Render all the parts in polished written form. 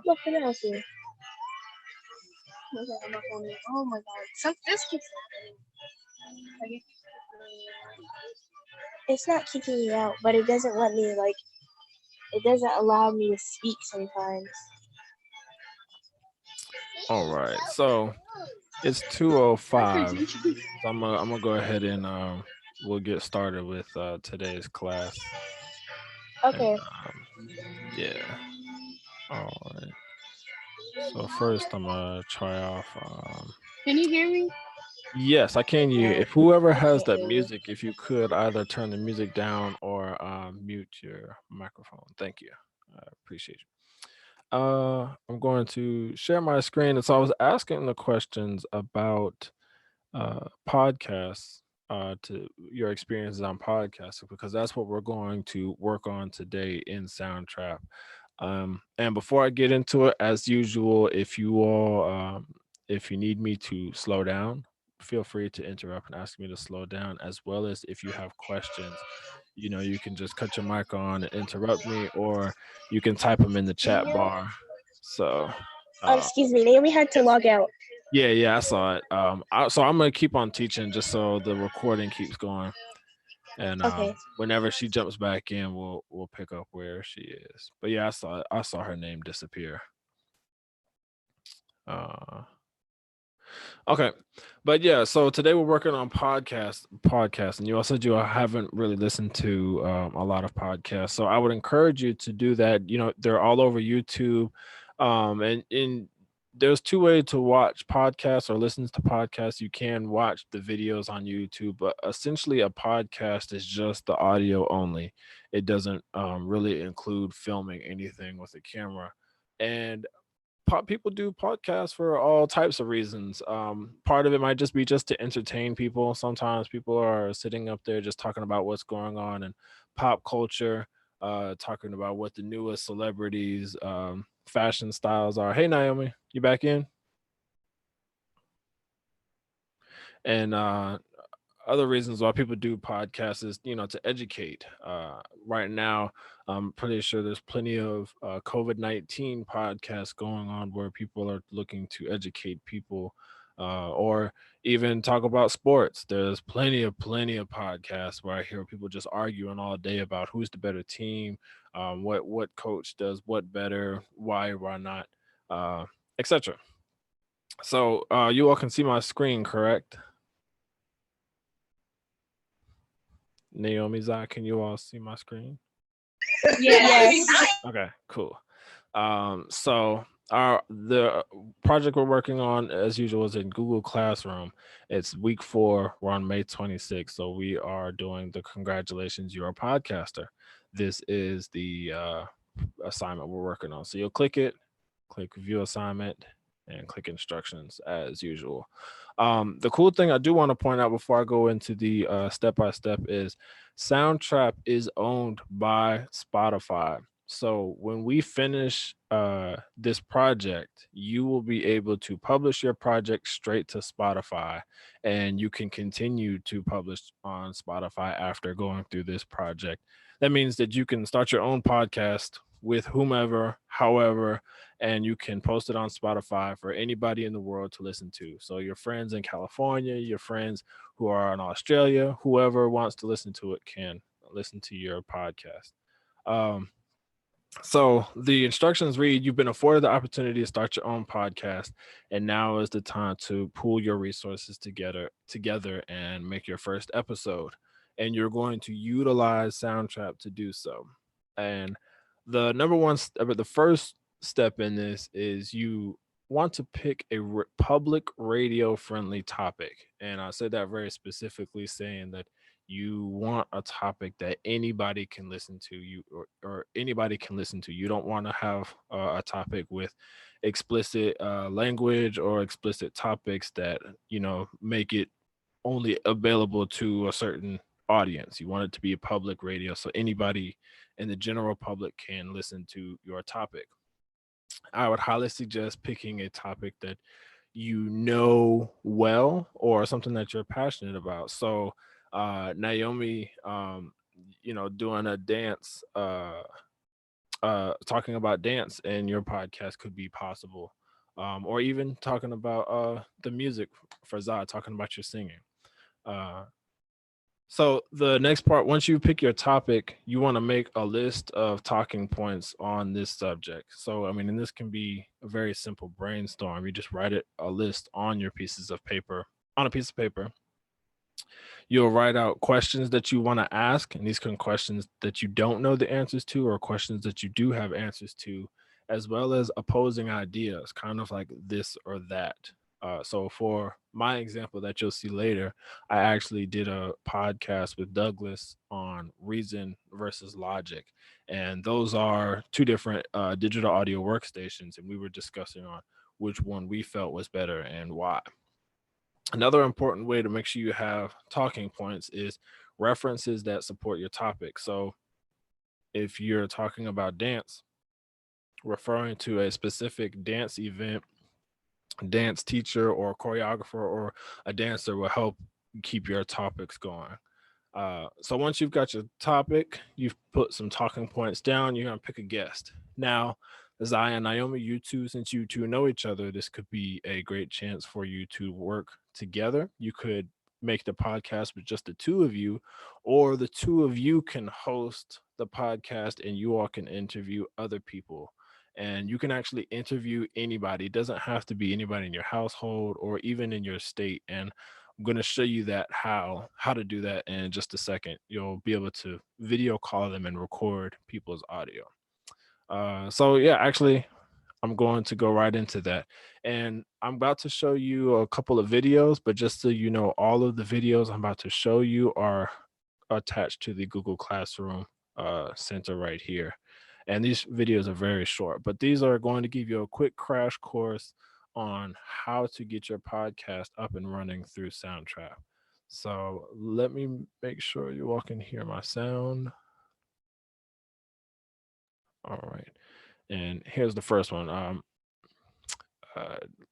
Look, what else here? Oh my god. This keeps happening. Like, it's not kicking me out, but it doesn't let me, like, it doesn't allow me to speak sometimes. All right, so it's 2:05. So I'm gonna go ahead and we'll get started with today's class. And Okay. yeah. All right. So first I'm gonna try off Can you hear me? yes, I can you No, if whoever I has can't that hear you. music, if you could either turn the music down or mute your microphone. Thank you. I appreciate you. I'm going to share my screen. And so I was asking the questions about podcasts, to your experiences on podcasting, because that's what we're going to work on today in Soundtrap. And before I get into it, as usual, if you need me to slow down, feel free to interrupt and ask me to slow down, as well as if you have questions, you can just cut your mic on and interrupt me, or you can type them in the chat bar. So, uh, Excuse me, Naomi had to log out. yeah, yeah, I saw it. So I'm gonna keep on teaching just so the recording keeps going, and Okay. whenever she jumps back in, we'll pick up where she is. But yeah, I saw her name disappear. Uh, okay, but yeah, so today we're working on podcasts, and you all said you haven't really listened to a lot of podcasts, so I would encourage you to do that. They're all over YouTube, and in there's two ways to watch podcasts or listen to podcasts. You can watch the videos on YouTube, but essentially a podcast is just the audio only. It doesn't really include filming anything with a camera, and people do podcasts for all types of reasons. Part of it might just be just to entertain people. Sometimes people are sitting up there just talking about what's going on in pop culture, talking about what the newest celebrities, fashion styles are. Hey, Naomi, you back in? And other reasons why people do podcasts is to educate. Right now I'm pretty sure there's plenty of COVID-19 podcasts going on where people are looking to educate people, or even talk about sports. There's plenty of podcasts where I hear people just arguing all day about who's the better team, what coach does what better, why or why not, etc. So you all can see my screen, correct? Naomi, Zai, can you all see my screen? Yes. Yes. Okay, cool. So our the project we're working on, as usual, is in Google Classroom. It's week 4. We're on May 26th, so we are doing the congratulations, you're a podcaster. This is the assignment we're working on. So you'll click it, click view assignment, and click instructions as usual. The cool thing I do want to point out before I go into the step by step is Soundtrap is owned by Spotify. So when we finish this project, you will be able to publish your project straight to Spotify, and you can continue to publish on Spotify after going through this project. That means that you can start your own podcast with whomever, however, and you can post it on Spotify for anybody in the world to listen to. So your friends in California, your friends who are in Australia, whoever wants to listen to it can listen to your podcast. Um, so the instructions read: you've been afforded the opportunity to start your own podcast, and now is the time to pool your resources together and make your first episode. And you're going to utilize Soundtrap to do so. And the number one step, the first step in this is you want to pick a public radio friendly topic. And I said that very specifically, saying that you want a topic that anybody can listen to, or anybody can listen to. You don't want to have a topic with explicit language or explicit topics that make it only available to a certain audience. You want it to be a public radio so anybody in the general public can listen to your topic. I would highly suggest picking a topic that you know well, or something that you're passionate about. So Naomi, doing a dance talking about dance in your podcast could be possible, or even talking about the music for Zod, talking about your singing. Uh, so the next part, once you pick your topic, you want to make a list of talking points on this subject. So, I mean, and this can be a very simple brainstorm. You just write a list on your pieces of paper, on a piece of paper. You'll write out questions that you want to ask, and these can be questions that you don't know the answers to, or questions that you do have answers to, as well as opposing ideas, kind of like this or that. So for my example that you'll see later, I actually did a podcast with Douglas on reason versus logic. And those are two different digital audio workstations. And we were discussing on which one we felt was better and why. Another important way to make sure you have talking points is references that support your topic. So if you're talking about dance, referring to a specific dance event, dance teacher or choreographer or a dancer will help keep your topics going. So once you've got your topic, you've put some talking points down, you're going to pick a guest. Now, Zaya and Naomi, you two, since you two know each other, this could be a great chance for you to work together. You could make the podcast with just the two of you, or the two of you can host the podcast and you all can interview other people. And you can actually interview anybody. It doesn't have to be anybody in your household or even in your state. And I'm going to show you that how to do that in just a second. You'll be able to video call them and record people's audio. So yeah, actually, I'm going to go right into that. And I'm about to show you a couple of videos, but just so you know, all of the videos I'm about to show you are attached to the Google Classroom center right here. And these videos are very short, but these are going to give you a quick crash course on how to get your podcast up and running through Soundtrap. So let me make sure you all can hear my sound. All right. And here's the first one.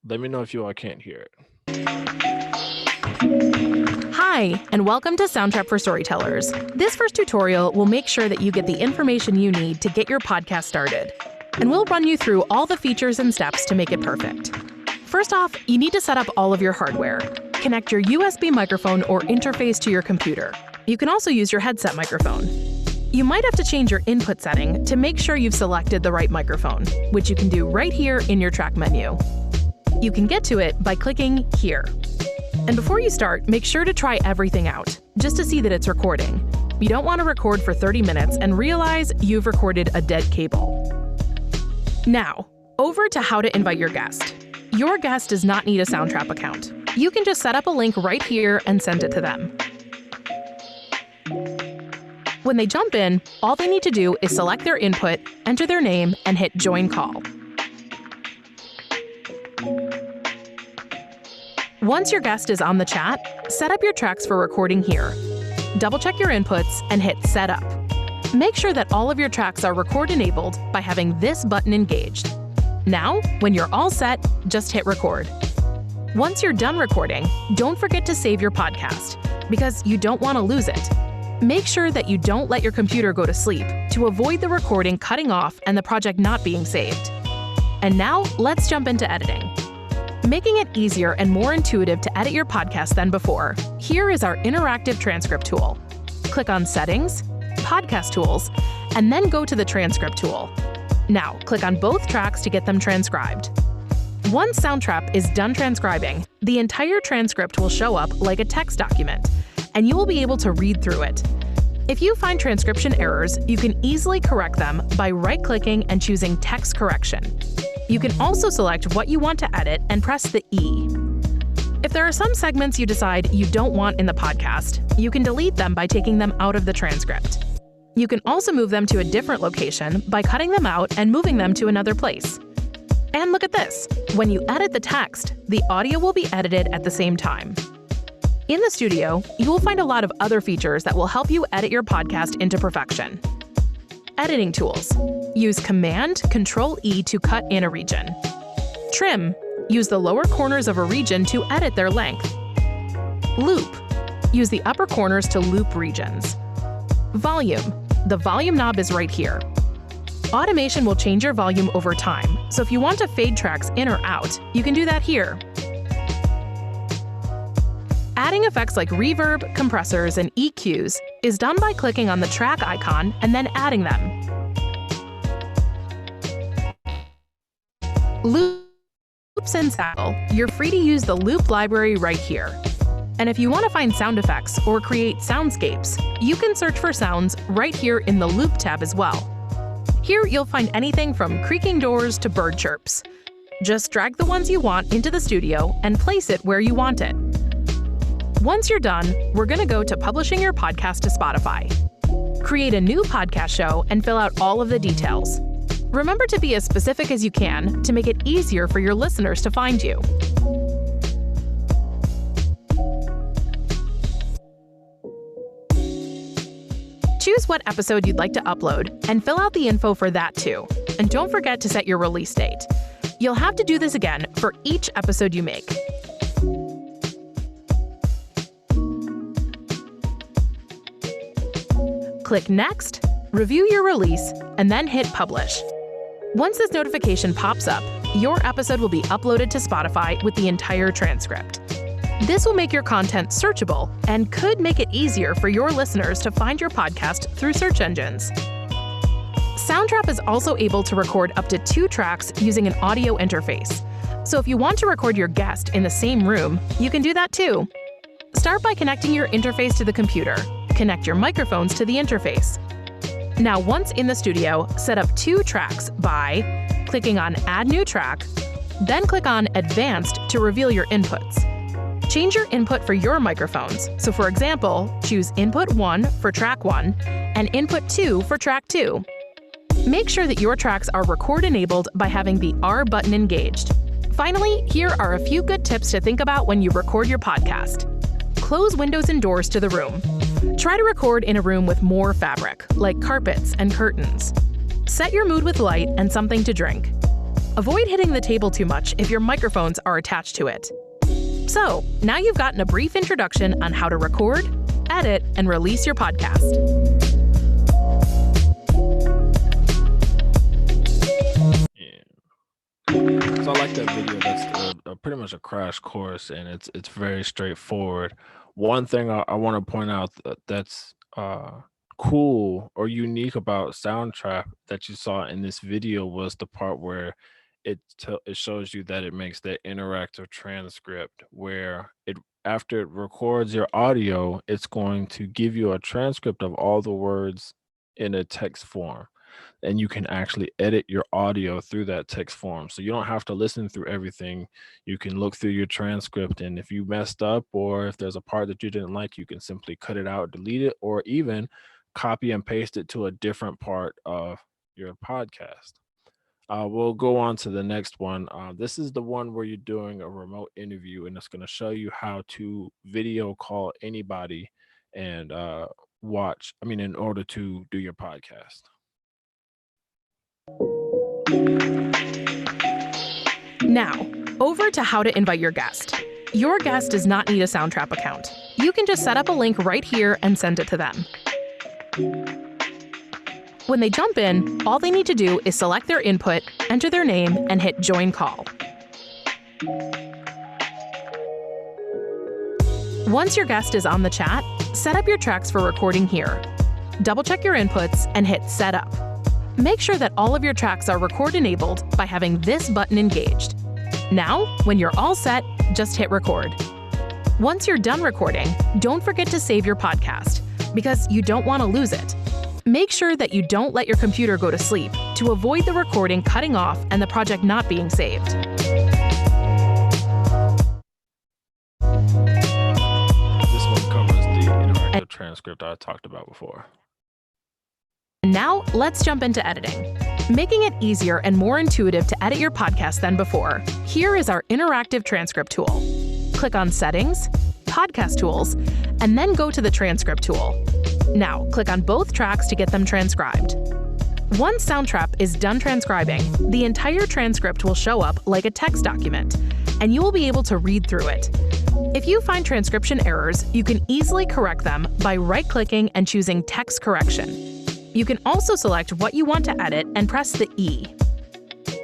Let me know if you all can't hear it. Hi, and welcome to Soundtrap for Storytellers. This first tutorial will make sure that you get the information you need to get your podcast started. And we'll run you through all the features and steps to make it perfect. First off, you need to set up all of your hardware. Connect your USB microphone or interface to your computer. You can also use your headset microphone. You might have to change your input setting to make sure you've selected the right microphone, which you can do right here in your track menu. You can get to it by clicking here. And before you start, make sure to try everything out, just to see that it's recording. You don't want to record for 30 minutes and realize you've recorded a dead cable. Now, over to how to invite your guest. Your guest does not need a Soundtrap account. You can just set up a link right here and send it to them. When they jump in, all they need to do is select their input, enter their name, and hit Join Call. Once your guest is on the chat, set up your tracks for recording here. Double-check your inputs and hit Set Up. Make sure that all of your tracks are record-enabled by having this button engaged. Now, when you're all set, just hit Record. Once you're done recording, don't forget to save your podcast, because you don't want to lose it. Make sure that you don't let your computer go to sleep to avoid the recording cutting off and the project not being saved. And now, let's jump into editing. Making it easier and more intuitive to edit your podcast than before, here is our interactive transcript tool. Click on Settings, Podcast Tools, and then go to the Transcript tool. Now, click on both tracks to get them transcribed. Once Soundtrap is done transcribing, the entire transcript will show up like a text document, and you will be able to read through it. If you find transcription errors, you can easily correct them by right-clicking and choosing Text Correction. You can also select what you want to edit and press the E. If there are some segments you decide you don't want in the podcast, you can delete them by taking them out of the transcript. You can also move them to a different location by cutting them out and moving them to another place. And look at this. When you edit the text, the audio will be edited at the same time. In the studio, you will find a lot of other features that will help you edit your podcast into perfection. Editing tools. Use Command-Control-E to cut in a region. Trim. Use the lower corners of a region to edit their length. Loop. Use the upper corners to loop regions. Volume. The volume knob is right here. Automation will change your volume over time, so if you want to fade tracks in or out, you can do that here. Adding effects like reverb, compressors, and EQs is done by clicking on the track icon and then adding them. Loops and saddle, you're free to use the loop library right here. And if you want to find sound effects or create soundscapes, you can search for sounds right here in the Loop tab as well. Here you'll find anything from creaking doors to bird chirps. Just drag the ones you want into the studio and place it where you want it. Once you're done, we're going to go to publishing your podcast to Spotify. Create a new podcast show and fill out all of the details. Remember to be as specific as you can to make it easier for your listeners to find you. Choose what episode you'd like to upload and fill out the info for that too. And don't forget to set your release date. You'll have to do this again for each episode you make. Click Next, review your release, and then hit Publish. Once this notification pops up, your episode will be uploaded to Spotify with the entire transcript. This will make your content searchable and could make it easier for your listeners to find your podcast through search engines. Soundtrap is also able to record up to 2 tracks using an audio interface. So if you want to record your guest in the same room, you can do that too. Start by connecting your interface to the computer. Connect your microphones to the interface. Now, once in the studio, set up 2 tracks by clicking on Add New Track, then click on Advanced to reveal your inputs. Change your input for your microphones. So for example, choose Input 1 for Track 1 and Input 2 for Track 2. Make sure that your tracks are record enabled by having the R button engaged. Finally, here are a few good tips to think about when you record your podcast. Close windows and doors to the room. Try to record in a room with more fabric, like carpets and curtains. Set your mood with light and something to drink. Avoid hitting the table too much if your microphones are attached to it. So, now you've gotten a brief introduction on how to record, edit, and release your podcast. Yeah. So I like that video. That's pretty much a crash course, and it's very straightforward. One thing I want to point out that's cool or unique about Soundtrap that you saw in this video was the part where it shows you that it makes that interactive transcript where after it records your audio, it's going to give you a transcript of all the words in a text form. And you can actually edit your audio through that text form. So you don't have to listen through everything. You can look through your transcript, and if you messed up or if there's a part that you didn't like, you can simply cut it out, delete it, or even copy and paste it to a different part of your podcast. We'll go on to the next one. This is the one where you're doing a remote interview, and it's going to show you how to video call anybody and in order to do your podcast. Now, over to how to invite your guest. Your guest does not need a Soundtrap account. You can just set up a link right here and send it to them. When they jump in, all they need to do is select their input, enter their name, and hit Join Call. Once your guest is on the chat, set up your tracks for recording here. Double-check your inputs and hit Set Up. Make sure that all of your tracks are record enabled by having this button engaged. Now, when you're all set, just hit record. Once you're done recording, don't forget to save your podcast because you don't want to lose it. Make sure that you don't let your computer go to sleep to avoid the recording cutting off and the project not being saved. This one covers the interactive transcript I talked about before. Now, let's jump into editing. Making it easier and more intuitive to edit your podcast than before, here is our interactive transcript tool. Click on Settings, Podcast Tools, and then go to the Transcript tool. Now, click on both tracks to get them transcribed. Once Soundtrap is done transcribing, the entire transcript will show up like a text document, and you will be able to read through it. If you find transcription errors, you can easily correct them by right-clicking and choosing Text Correction. You can also select what you want to edit and press the E.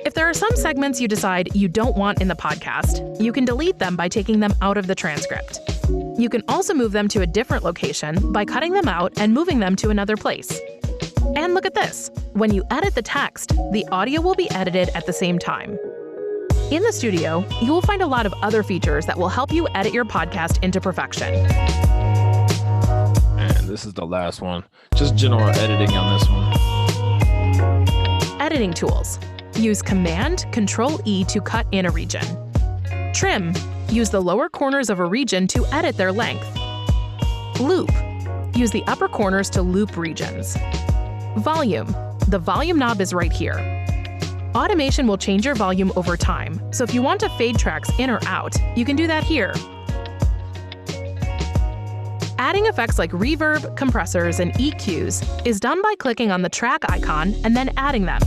If there are some segments you decide you don't want in the podcast, you can delete them by taking them out of the transcript. You can also move them to a different location by cutting them out and moving them to another place. And look at this. When you edit the text, the audio will be edited at the same time. In the studio, you will find a lot of other features that will help you edit your podcast into perfection. And this is the last one. Just general editing on this one. Editing tools. Use Command Control E to cut in a region. Trim. Use the lower corners of a region to edit their length. Loop. Use the upper corners to loop regions. Volume. The volume knob is right here. Automation will change your volume over time, so if you want to fade tracks in or out, you can do that here. Adding effects like reverb, compressors, and EQs is done by clicking on the track icon and then adding them.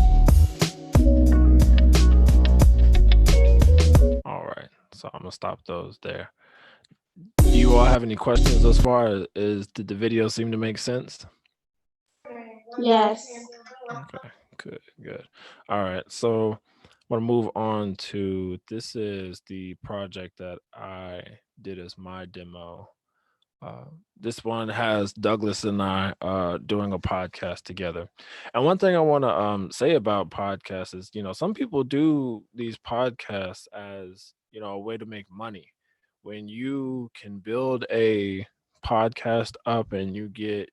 All right, so I'm gonna stop those there. Do you all have any questions as far as did the video seem to make sense? Yes. Okay, good. All right, so I'm gonna move on to, this is the project that I did as my demo. This one has Douglas and I doing a podcast together. And one thing I want to say about podcasts is, some people do these podcasts as, a way to make money. When you can build a podcast up and you get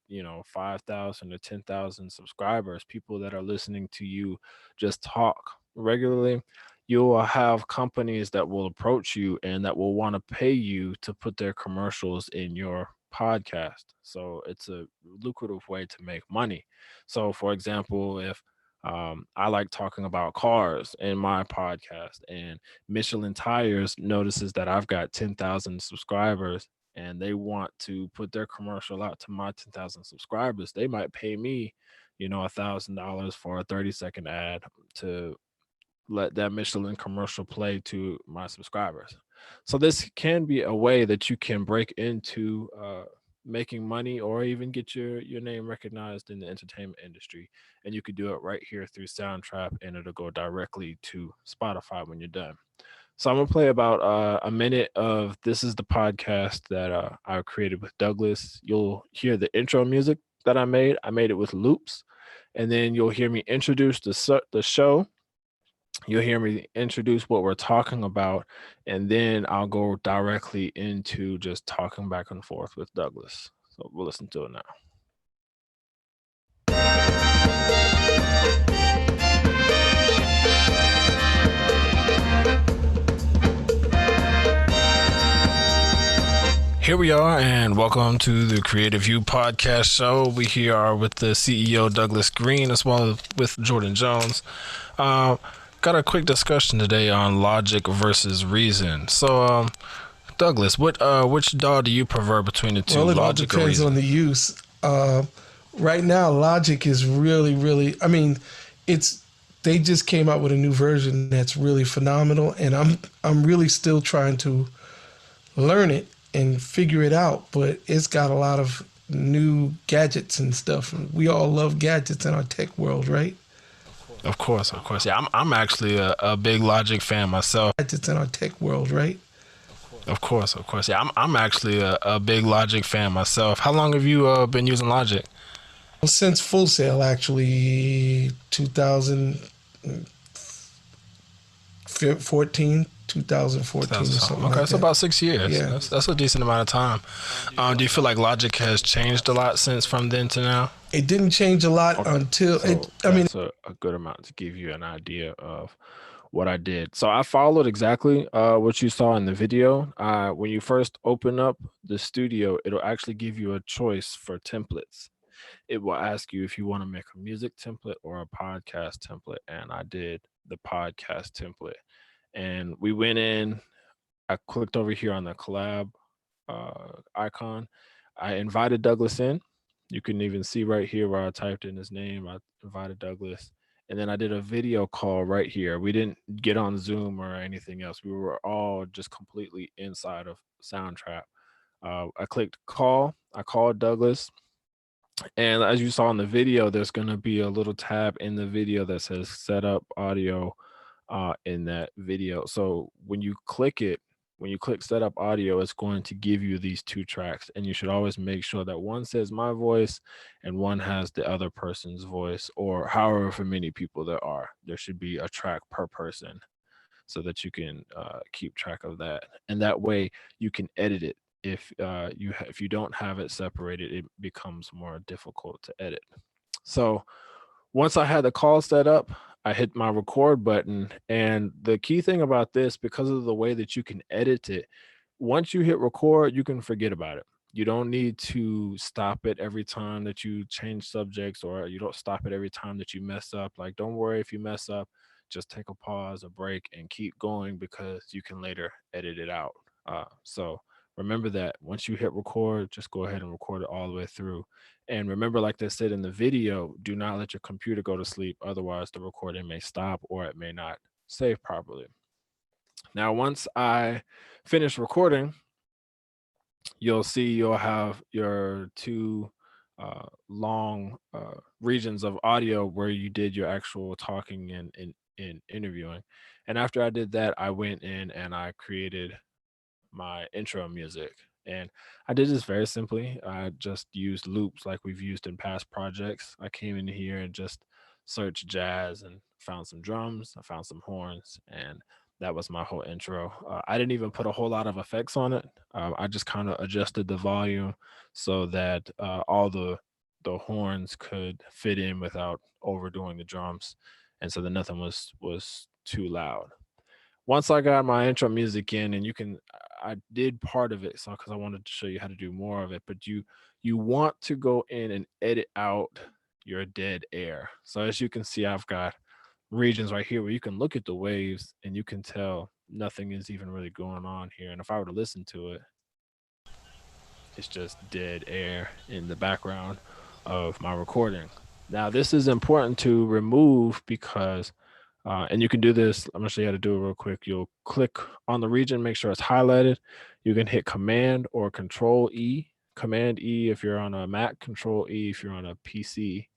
5,000 to 10,000 subscribers, people that are listening to you just talk regularly, you will have companies that will approach you and that will want to pay you to put their commercials in your podcast. So it's a lucrative way to make money. So for example, if I like talking about cars in my podcast and Michelin Tires notices that I've got 10,000 subscribers and they want to put their commercial out to my 10,000 subscribers, they might pay me, $1,000 for a 30-second ad to let that Michelin commercial play to my subscribers. So this can be a way that you can break into making money or even get your name recognized in the entertainment industry. And you could do it right here through Soundtrap and it'll go directly to Spotify when you're done. So I'm gonna play about a minute of This Is the Podcast that I created with Douglas. You'll hear the intro music that I made. I made it with loops. And then you'll hear me introduce the show. You'll hear me introduce what we're talking about, and then I'll go directly into just talking back and forth with Douglas. So we'll listen to it now. Here we are, and welcome to the KRE8ivU podcast show. We here are with the CEO, Douglas Green, as well as with Jordan Jones. Got a quick discussion today on logic versus reason. So, Douglas, which dog do you prefer between the two, well, it logic all or depends reason? on the use. Right now, logic is really, I mean, they just came out with a new version that's really phenomenal, and I'm really still trying to learn it and figure it out, but it's got a lot of new gadgets and stuff. We all love gadgets in our tech world, right? Of course. Yeah, I'm actually a big Logic fan myself. Gadgets in our tech world, right? Of course. Yeah, I'm actually a big Logic fan myself. How long have you been using Logic? Well, since Full Sail, actually, 2014 or something Okay, like so that. about 6 years. Yeah. That's a decent amount of time. Do you feel like Logic has changed a lot since from then to now? It didn't change a lot until that's a good amount to give you an idea of what I did. So I followed exactly what you saw in the video. When you first open up the studio, it'll actually give you a choice for templates. It will ask you if you want to make a music template or a podcast template, and I did the podcast template. And we went in, I clicked over here on the collab icon. I invited Douglas in. You can even see right here where I typed in his name. I invited Douglas. And then I did a video call right here. We didn't get on Zoom or anything else. We were all just completely inside of Soundtrap. I clicked call. I called Douglas. And as you saw in the video, there's going to be a little tab in the video that says set up audio in that video. So when you click it, when you click set up audio, it's going to give you these 2 tracks, and you should always make sure that one says my voice and one has the other person's voice, or however many people there are. There should be a track per person so that you can keep track of that. And that way you can edit it. If if you don't have it separated, it becomes more difficult to edit. So once I had the call set up, I hit my record button. And the key thing about this, because of the way that you can edit it, once you hit record, you can forget about it. You don't need to stop it every time that you change subjects, or you don't stop it every time that you mess up. Like, don't worry if you mess up, just take a pause, a break, and keep going, because you can later edit it out. So remember that once you hit record, just go ahead and record it all the way through. And remember, like they said in the video, do not let your computer go to sleep. Otherwise, the recording may stop or it may not save properly. Now, once I finish recording, you'll see you'll have your 2 long regions of audio where you did your actual talking and in interviewing. And after I did that, I went in and I created my intro music. And I did this very simply. I just used loops like we've used in past projects. I came in here and just searched jazz and found some drums, I found some horns, and that was my whole intro. I didn't even put a whole lot of effects on it. I just kind of adjusted the volume so that all the horns could fit in without overdoing the drums, and so that nothing was too loud. Once I got my intro music in, and I did part of it, so because I wanted to show you how to do more of it, but you want to go in and edit out your dead air. So as you can see, I've got regions right here where you can look at the waves and you can tell nothing is even really going on here. And if I were to listen to it, it's just dead air in the background of my recording. Now, this is important to remove because and you can do this. I'm gonna show you how to do it real quick. You'll click on the region, make sure it's highlighted. You can hit Command or Control E. Command E if you're on a Mac, Control E if you're on a PC,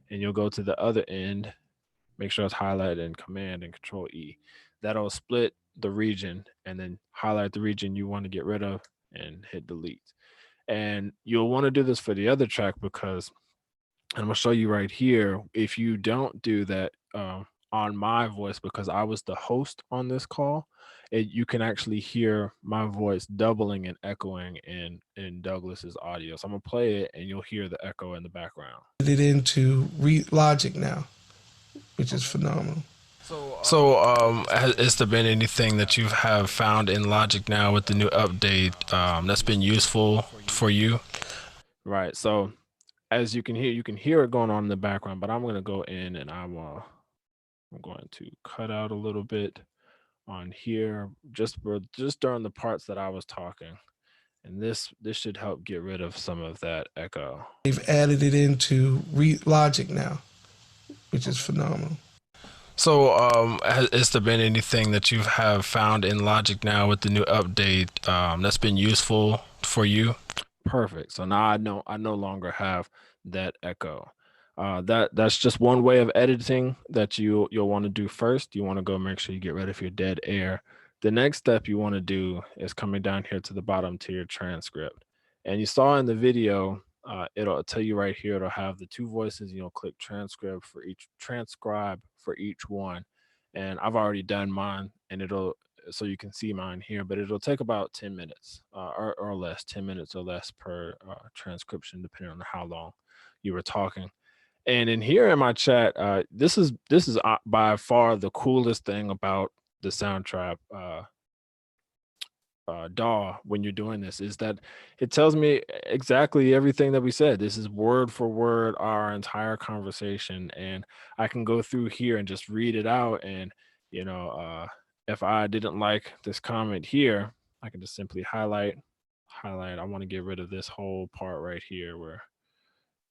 and you'll go to the other end, make sure it's highlighted, and Command and Control E. That'll split the region, and then highlight the region you want to get rid of and hit delete. And you'll want to do this for the other track because I'm gonna show you right here. If you don't do that on my voice, because I was the host on this call, you can actually hear my voice doubling and echoing in Douglas's audio. So I'm gonna play it, and you'll hear the echo in the background. It into Logic now, which is phenomenal. So, has there been anything that you have found in Logic now with the new update that's been useful for you? Right. So, as you can hear it going on in the background, but I'm going to go in and I'm going to cut out a little bit on here just during the parts that I was talking. And this should help get rid of some of that echo. They've added it into Logic now, which is phenomenal. So, has there been anything that you have found in Logic now with the new update that's been useful for you? Perfect. So now I no longer have that echo. That's just one way of editing that you'll want to do first. You want to go make sure you get rid of your dead air. The next step you want to do is coming down here to the bottom to your transcript. And you saw in the video, it'll tell you right here, it'll have the 2 voices, and you'll click transcribe for each one. And I've already done mine, and so you can see mine here, but it'll take about 10 minutes or less, 10 minutes or less per transcription, depending on how long you were talking. And in here in my chat, this is by far the coolest thing about the Soundtrap DAW when you're doing this, is that it tells me exactly everything that we said. This is word for word our entire conversation, and I can go through here and just read it out. And if I didn't like this comment here, I can just simply highlight. I want to get rid of this whole part right here where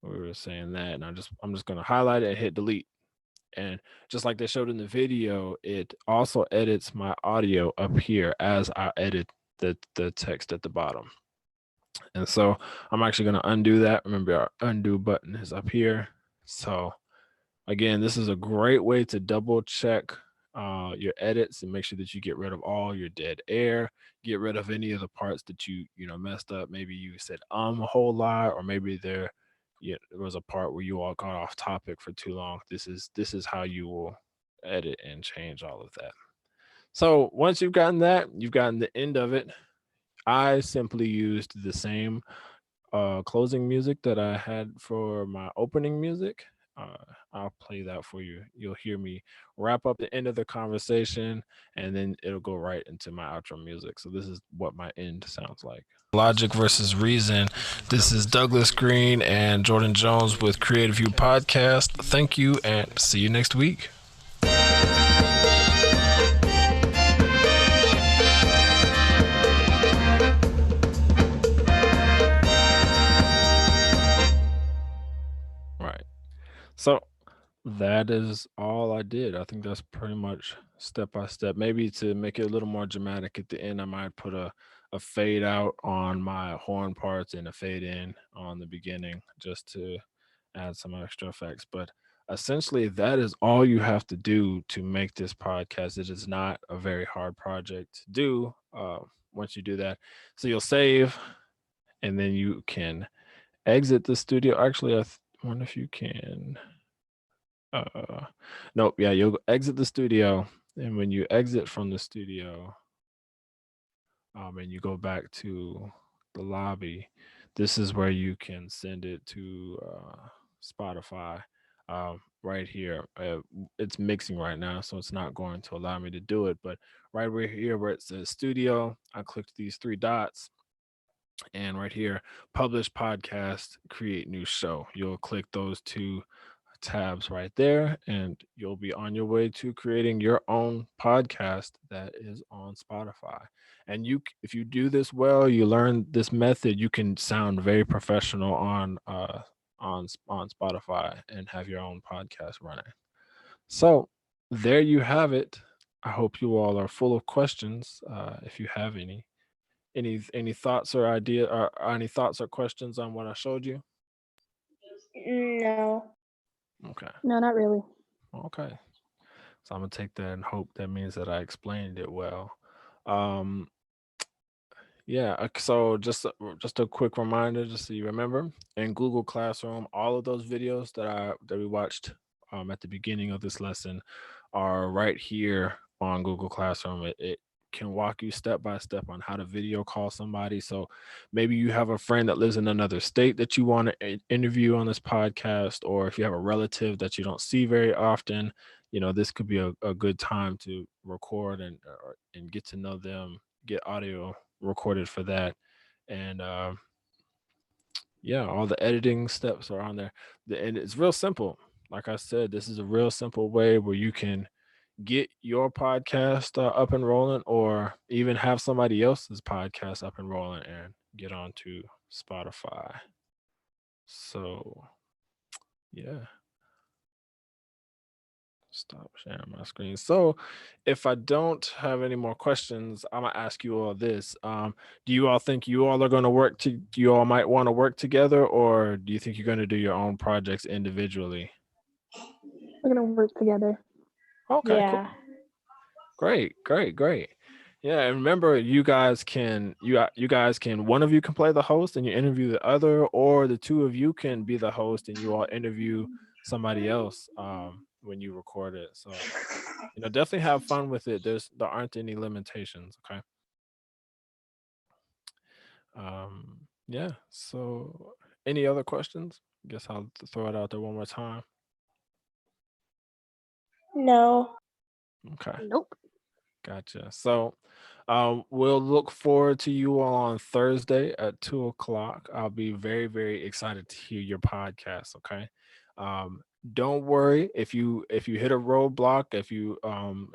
we were saying that, and I'm just going to highlight it and hit delete. And just like they showed in the video, it also edits my audio up here as I edit the text at the bottom. And so I'm actually going to undo that. Remember, our undo button is up here. So again, this is a great way to double check your edits and make sure that you get rid of all your dead air, get rid of any of the parts that you know messed up. Maybe you said a whole lot, or maybe there was a part where you all got off topic for too long. This is how you will edit and change all of that. So once you've gotten that, you've gotten the end of it. I simply used the same closing music that I had for my opening music. Uh, I'll play that for you. You'll hear me wrap up the end of the conversation, and then it'll go right into my outro music. So this is what my end sounds like. Logic versus Reason. This is Douglas Green and Jordan Jones with KRE8ivU Podcast. Thank you, and see you next week. Right. So that is all I did. I think that's pretty much step by step. Maybe to make it a little more dramatic at the end, I might put a fade out on my horn parts and a fade in on the beginning just to add some extra effects. But essentially, that is all you have to do to make this podcast. It is not a very hard project to do once you do that. So you'll save, and then you can exit the studio. Actually, I wonder if you can. Nope. Yeah, you'll exit the studio, and when you exit from the studio, and you go back to the lobby, this is where you can send it to Spotify. Right here, it's mixing right now, so it's not going to allow me to do it. But right where here, where it says studio, I clicked these three dots, and right here, publish podcast, create new show. You'll click those two tabs right there, and you'll be on your way to creating your own podcast that is on Spotify. And if you do this well, you learn this method, you can sound very professional on Spotify and have your own podcast running. So there you have it. I hope you all are full of questions. If you have any thoughts or any thoughts or questions on what I showed you. No. Okay. No, not really. Okay. So I'm gonna take that and hope that means that I explained it well. Um, yeah. So just a quick reminder, just so you remember, in Google Classroom, all of those videos that we watched at the beginning of this lesson are right here on Google Classroom. It can walk you step by step on how to video call somebody. So maybe you have a friend that lives in another state that you want to interview on this podcast, or if you have a relative that you don't see very often, this could be a good time to record and get to know them, get audio recorded for that. And yeah, all the editing steps are on there. And it's real simple. Like I said, this is a real simple way where you can get your podcast up and rolling, or even have somebody else's podcast up and rolling and get onto Spotify. So yeah, stop sharing my screen. So if I don't have any more questions, I'm gonna ask you all this. Do you all think you all are going to you all might want to work together, or do you think you're going to do your own projects individually? We're gonna work together. Okay, cool. Yeah. Great. Yeah, and remember, you guys can one of you can play the host and you interview the other, or the two of you can be the host and you all interview somebody else when you record it. So definitely have fun with it. There aren't any limitations. Okay. Yeah. So any other questions? Guess I'll throw it out there one more time. No. Okay. Nope. Gotcha. So we'll look forward to you all on Thursday at 2:00. I'll be very, very excited to hear your podcast. Okay. Don't worry if you hit a roadblock, if you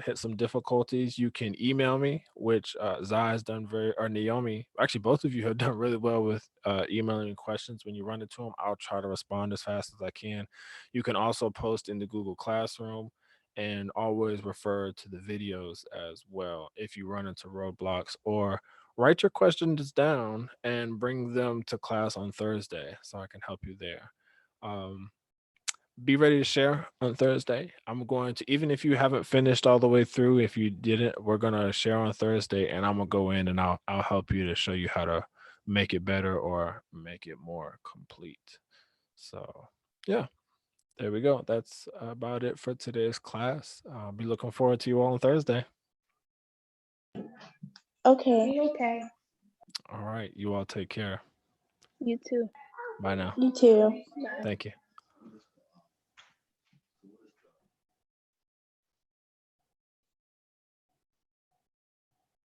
hit some difficulties, you can email me, which Zai has done or Naomi. Actually, both of you have done really well with emailing questions. When you run into them, I'll try to respond as fast as I can. You can also post in the Google Classroom, and always refer to the videos as well if you run into roadblocks, or write your questions down and bring them to class on Thursday so I can help you there. Be ready to share on Thursday. I'm going to, even if you haven't finished all the way through, if you didn't, we're gonna share on Thursday, and I'm gonna go in and I'll help you to show you how to make it better or make it more complete. So yeah, there we go. That's about it for today's class. I'll be looking forward to you all on Thursday. Okay. Okay. All right, you all take care. You too. Bye now. You too. Thank you.